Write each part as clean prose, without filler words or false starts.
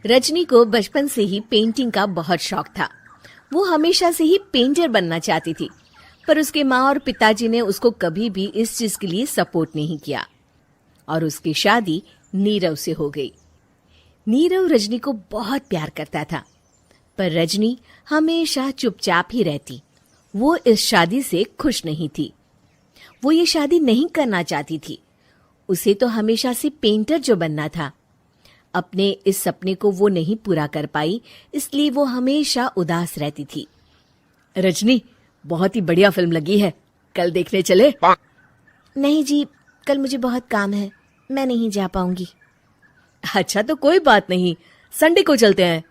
रजनी को बचपन से ही पेंटिंग का बहुत शौक था। वो हमेशा से ही पेंटर बनना चाहती थी, पर उसके माँ और पिताजी ने उसको कभी भी इस चीज के लिए सपोर्ट नहीं किया और उसकी शादी नीरव से हो गई। नीरव रजनी को बहुत प्यार करता था, पर रजनी हमेशा चुपचाप ही रहती। वो इस शादी से खुश नहीं थी। वो ये शादी नहीं करना चाहती थी। उसे तो हमेशा से पेंटर जो बनना था। अपने इस सपने को वो नहीं पूरा कर पाई, इसलिए वो हमेशा उदास रहती थी। रजनी, बहुत ही बढ़िया फिल्म लगी है, कल देखने चले? नहीं जी, कल मुझे बहुत काम है, मैं नहीं जा पाऊंगी। अच्छा तो कोई बात नहीं, संडे को चलते हैं।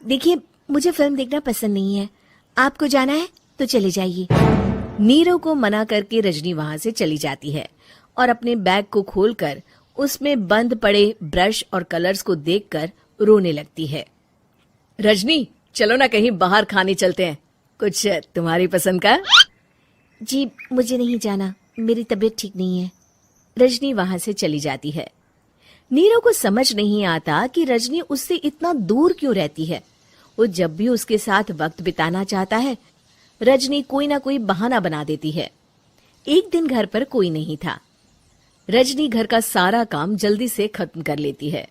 देखिए, मुझे फिल्म देखना पसंद नहीं है। आपको जाना है तो चले जाइए। नीरव को मना करके रजनी वहां से चली जाती है और अपने बैग को खोलकर उसमें बंद पड़े ब्रश और कलर्स को देखकर रोने लगती है। रजनी, चलो ना कहीं बाहर खाने चलते हैं, कुछ तुम्हारी पसंद का। जी, मुझे नहीं जाना, मेरी तबीयत ठीक नहीं है। रजनी वहां से चली जाती है। नीरव को समझ नहीं आता कि रजनी उससे इतना दूर क्यों रहती है। वो जब भी उसके साथ वक्त बिताना चाहता है, रजनी कोई ना कोई बहाना बना देती है। एक दिन घर पर कोई नहीं था। रजनी घर का सारा काम जल्दी से खत्म कर लेती है।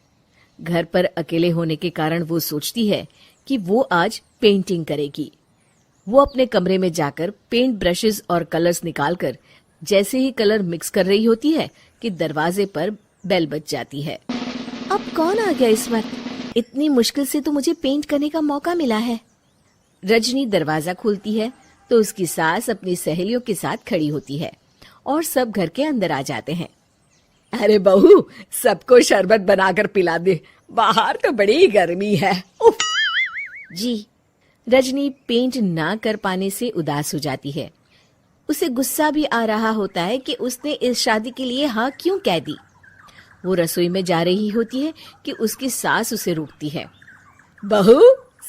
घर पर अकेले होने के कारण वो सोचती है कि वो आज पेंटिंग करेगी। वो अपने कमरे में जाकर पेंट ब्रशेस और कलर्स निकालकर जैसे ही कलर मिक्स कर रही होती है कि दरवाजे पर बेल बज जाती है। अब कौन आ गया इस वक्त? इतनी मुश्किल से तो मुझे पेंट करने का मौका मिला है। रजनी दरवाजा खोलती है तो उसकी सास अपनी सहेलियों के साथ खड़ी होती है और सब घर के अंदर आ जाते हैं। अरे बहू, सबको शरबत बनाकर पिला दे, बाहर तो बड़ी गर्मी है। उफ। जी। रजनी पेंट ना कर पाने से उदास हो जाती है। उसे गुस्सा भी आ रहा होता है कि उसने इस शादी के लिए हाँ क्यों कह दी। वो रसोई में जा रही होती है कि उसकी सास उसे रोकती है। बहू,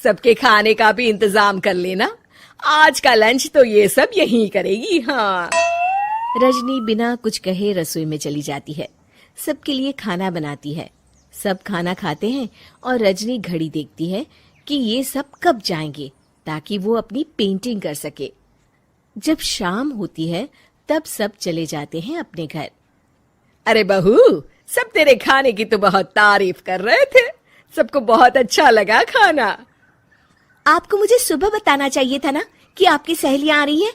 सबके खाने का भी इंतजाम कर लेना, आज का लंच तो ये सब यहीं करेगी। हाँ। रजनी बिना कुछ कहे रसोई में चली जाती है। सबके लिए खाना बनाती है। सब खाना खाते हैं और रजनी घड़ी देखती है कि ये सब कब जाएंगे ताकि वो अपनी पेंटिंग कर सके। जब शाम होती है तब सब चले जाते हैं अपने घर। अरे बहू, सब तेरे खाने की तो बहुत तारीफ कर रहे थे, सबको बहुत अच्छा लगा खाना। आपको मुझे सुबह बताना चाहिए था ना कि आपकी सहेलियां आ रही हैं।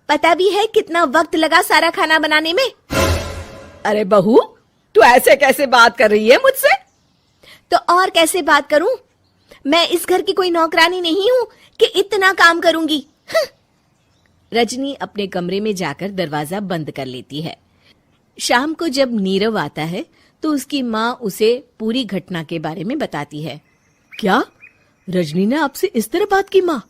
पता भी है कितना वक्त लगा सारा खाना बनाने में। अरे बहू, तू ऐसे कैसे बात कर रही है मुझसे? तो और कैसे बात करूं? मैं इस घर की कोई नौकरानी नहीं हूं कि इतना काम करूंगी। रजनी अपने कमरे में जाकर दरवाजा बंद कर लेती है। शाम को जब नीरव आता है तो उसकी माँ उसे पूरी घटना के बारे में बताती है। क्या रजनी ने आपसे इस तरह बात की माँ?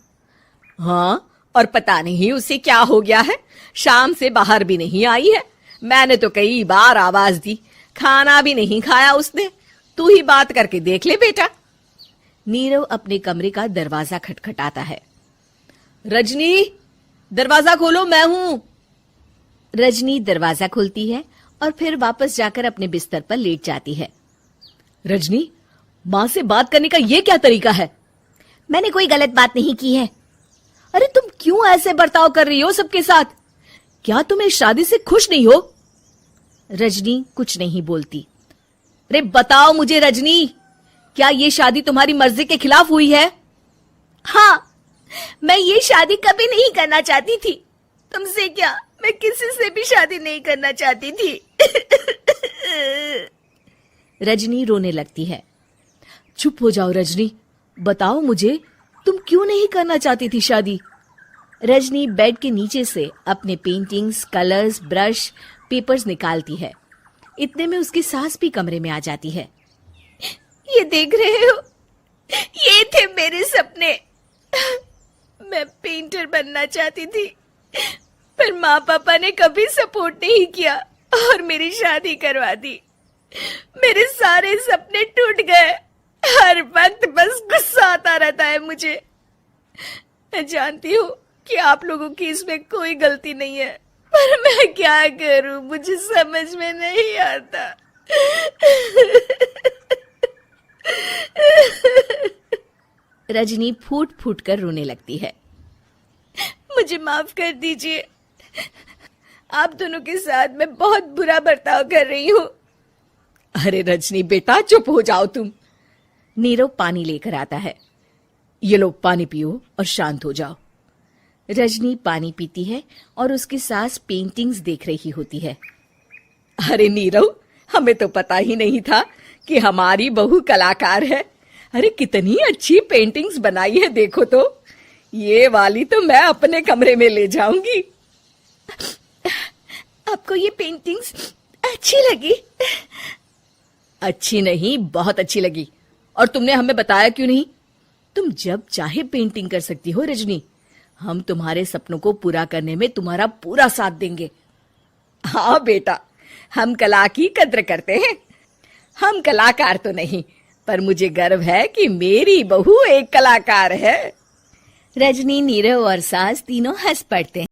हाँ, और पता नहीं उसे क्या हो गया है, शाम से बाहर भी नहीं आई है। मैंने तो कई बार आवाज दी, खाना भी नहीं खाया उसने। तू ही बात करके देख ले बेटा। नीरव अपने कमरे का दरवाजा खटखटाता है। रजनी, दरवाजा खोलो, मैं हूं। रजनी दरवाजा खोलती है और फिर वापस जाकर अपने बिस्तर पर लेट जाती है। रजनी, माँ से बात करने का ये क्या तरीका है? मैंने कोई गलत बात नहीं की है। अरे तुम क्यों ऐसे बर्ताव कर रही हो सबके साथ? क्या तुम इस शादी से खुश नहीं हो? रजनी कुछ नहीं बोलती। अरे बताओ मुझे रजनी, क्या ये शादी तुम्हारी मर्जी के खिलाफ हुई है? हाँ, मैं ये शादी कभी नहीं करना चाहती थी। तुमसे क्या, मैं किसी से भी शादी नहीं करना चाहती थी। रजनी रोने लगती है। चुप हो जाओ रजनी, बताओ मुझे, तुम क्यों नहीं करना चाहती थी शादी? रजनी बेड के नीचे से अपने पेंटिंग्स, कलर्स, ब्रश, पेपर्स निकालती है। इतने में उसकी सास भी कमरे में आ जाती है। ये देख रहे हो, ये थे मेरे सपने। मैं पेंटर बनना चाहती थी, पर माँ पापा ने कभी सपोर्ट नहीं किया और मेरी शादी करवा दी। मेरे सारे सपने टूट गए। हर वक्त बस गुस्सा आता रहता है मुझे। मैं जानती हूँ कि आप लोगों की इसमें कोई गलती नहीं है, पर मैं क्या करूं, मुझे समझ में नहीं आता। रजनी फूट फूट कर रोने लगती है। मुझे माफ कर दीजिए, आप दोनों के साथ मैं बहुत बुरा बर्ताव कर रही हूँ। अरे रजनी बेटा चुप हो जाओ तुम। नीरव पानी लेकर आता है। ये लो पानी पियो और शांत हो जाओ। रजनी पानी पीती है और उसकी सास पेंटिंग्स देख रही होती है। अरे नीरव, हमें तो पता ही नहीं था कि हमारी बहू कलाकार है। अरे कितनी अच्छी पेंटिंग्स बनाई है, देखो तो। ये वाली तो मैं अपने कमरे में ले जाऊंगी। आपको ये पेंटिंग्स अच्छी लगी? अच्छी नहीं, बहुत अच्छी लगी। और तुमने हमें बताया क्यों नहीं? तुम जब चाहे पेंटिंग कर सकती हो रजनी। हम तुम्हारे सपनों को पूरा करने में तुम्हारा पूरा साथ देंगे। हाँ बेटा, हम कला की कद्र करते हैं। हम कलाकार तो नहीं, पर मुझे गर्व है कि मेरी बहू एक कलाकार है। रजनी, नीरव और सास तीनों हंस पड़ते हैं।